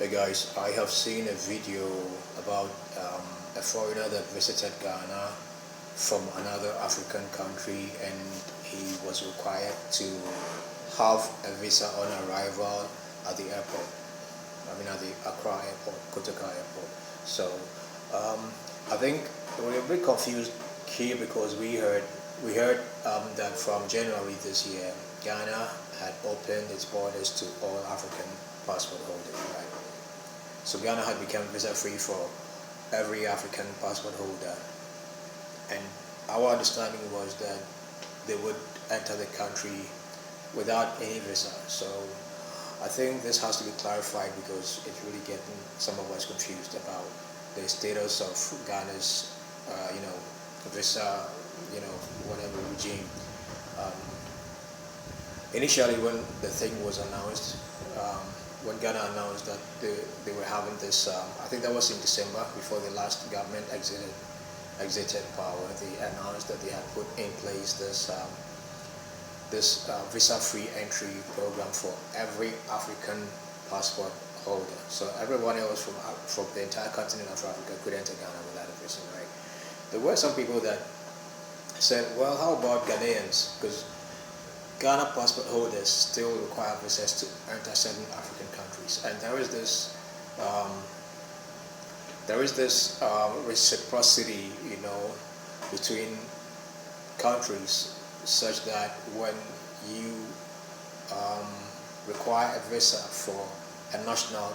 Hey guys, I have seen a video about a foreigner that visited Ghana from another African country, and he was required to have a visa on arrival at the airport. I mean, at the Accra airport, Kotoka airport. So I think we were a bit confused here because we heard that from January this year, Ghana had opened its borders to all African passport holders, right? So Ghana had become visa free for every African passport holder, and our understanding was that they would enter the country without any visa. So I think this has to be clarified because it's really getting some of us confused about the status of Ghana's, visa, whatever regime. Um, Initially, when the thing was announced, when Ghana announced that they were having this, I think that was in December before the last government exited power. They announced that they had put in place this visa-free entry program for every African passport holder. So everyone else from the entire continent of Africa could enter Ghana without a visa, right? There were some people that said, well, how about Ghanaians? Because Ghana passport holders still require visas to enter certain African countries, and there is this reciprocity, between countries, such that when you require a visa for a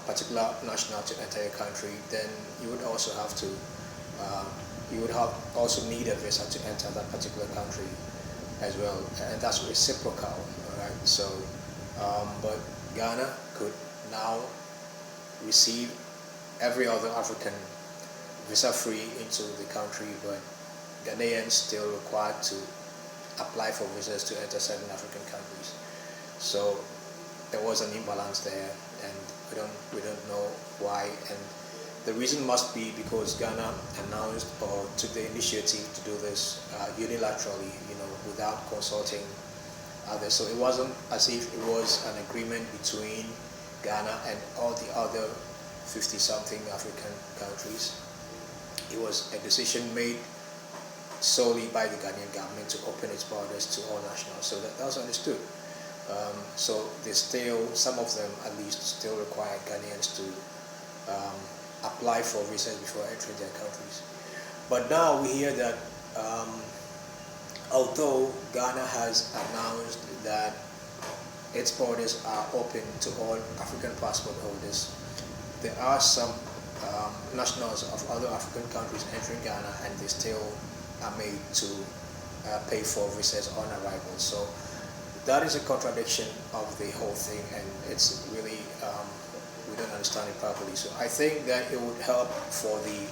particular national to enter a country, then you would also have to, also need a visa to enter that particular country as well, and that's reciprocal, all right? So, but Ghana could now receive every other African visa-free into the country, but Ghanaians still required to apply for visas to enter certain African countries. So there was an imbalance there, and we don't know why. And the reason must be because Ghana announced or took the initiative to do this unilaterally, without consulting others. So it wasn't as if it was an agreement between Ghana and all the other 50-something African countries. It was a decision made solely by the Ghanaian government to open its borders to all nationals. So that was understood. So some of them at least still require Ghanaians to apply for visas before entering their countries. But now we hear that although Ghana has announced that its borders are open to all African passport holders, there are some nationals of other African countries entering Ghana, and they still are made to pay for visas on arrival. So that is a contradiction of the whole thing, and it's really we don't understand it properly. So I think that it would help for the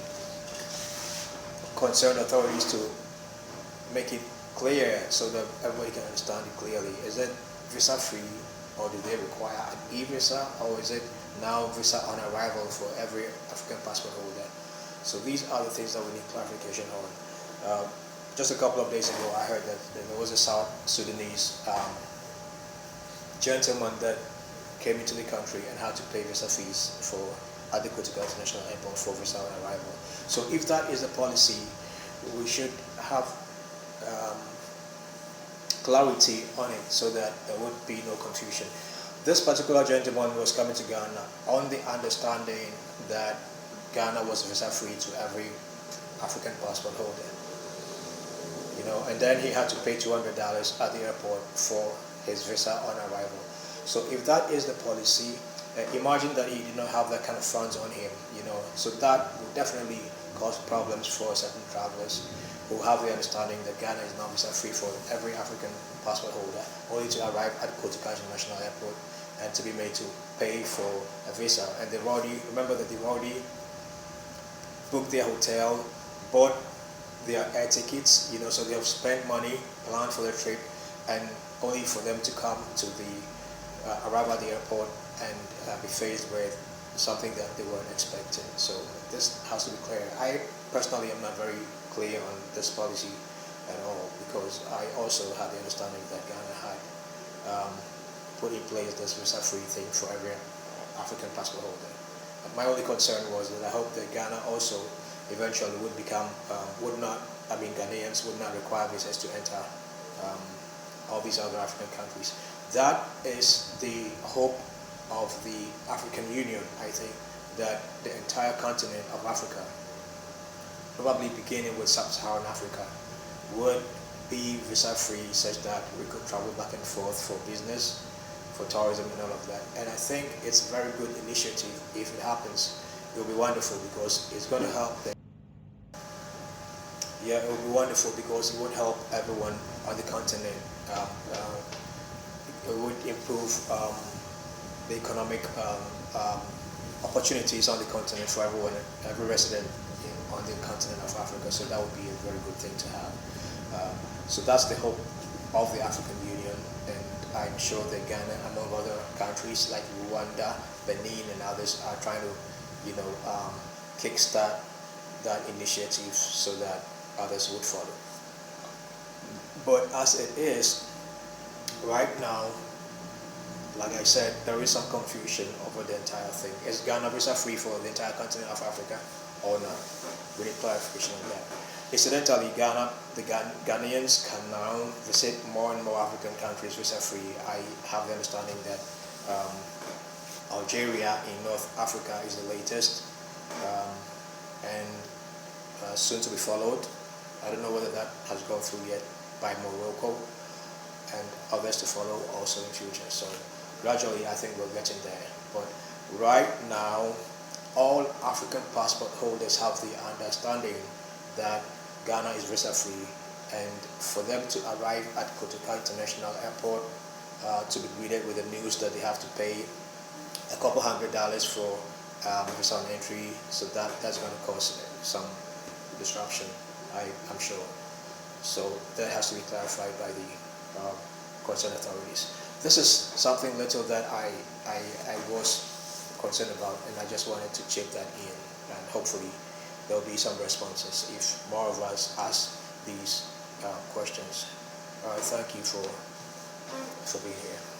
concerned authorities to make it clear so that everybody can understand it clearly. Is it visa free, or do they require an e-visa, or is it now visa on arrival for every African passport holder? So these are the things that we need clarification on. Just a couple of days ago, I heard that there was a South Sudanese gentleman that came into the country and had to pay visa fees at the Kotoka International Airport for visa on arrival. So if that is the policy, we should have clarity on it so that there would be no confusion. This particular gentleman was coming to Ghana on the understanding that Ghana was visa free to every African passport holder, and then he had to pay $200 at the airport for his visa on arrival. So if that is the policy, imagine that he did not have that kind of funds on him, so that would definitely cause problems for certain travelers who have the understanding that Ghana is now visa free for every African passport holder, only to arrive at Kotoka International Airport and to be made to pay for a visa. And they've already booked their hotel, bought their air tickets, so they have spent money, planned for the trip, and only for them to come to arrive at the airport and be faced with something that they weren't expecting. So this has to be clear. I personally am not very clear on this policy at all, because I also had the understanding that Ghana had put in place this visa-free thing for every African passport holder. My only concern was that I hope that Ghana also eventually would become, Ghanaians would not require visas to enter all these other African countries. That is the hope of the African Union, I think, that the entire continent of Africa, probably beginning with sub-Saharan Africa, would be visa-free such that we could travel back and forth for business, for tourism and all of that. And I think it's a very good initiative. If it happens, it will be wonderful because it's going to help them. Yeah, it will be wonderful because it would help everyone on the continent. It would improve the economic opportunities on the continent for everyone, every resident on the continent of Africa. So that would be a very good thing to have. So that's the hope of the African Union, and I'm sure that Ghana, among other countries like Rwanda, Benin, and others, are trying to, kickstart that initiative so that others would follow. But as it is, right now, like I said, there is some confusion over the entire thing. Is Ghana visa free for the entire continent of Africa or not? We need clarification on that. Incidentally, the Ghanaians can now visit more and more African countries visa free. I have the understanding that Algeria in North Africa is the latest, and soon to be followed. I don't know whether that has gone through yet, by Morocco, and others to follow also in future. So gradually, I think we're getting there. But right now, all African passport holders have the understanding that Ghana is visa free, and for them to arrive at Kotoka International Airport to be greeted with the news that they have to pay a couple $100 for visa on entry, so that's going to cause some disruption, I'm sure. So that has to be clarified by the concerned authorities. This is something little that I was concerned about, and I just wanted to chip that in, and hopefully there will be some responses if more of us ask these questions. Thank you for being here.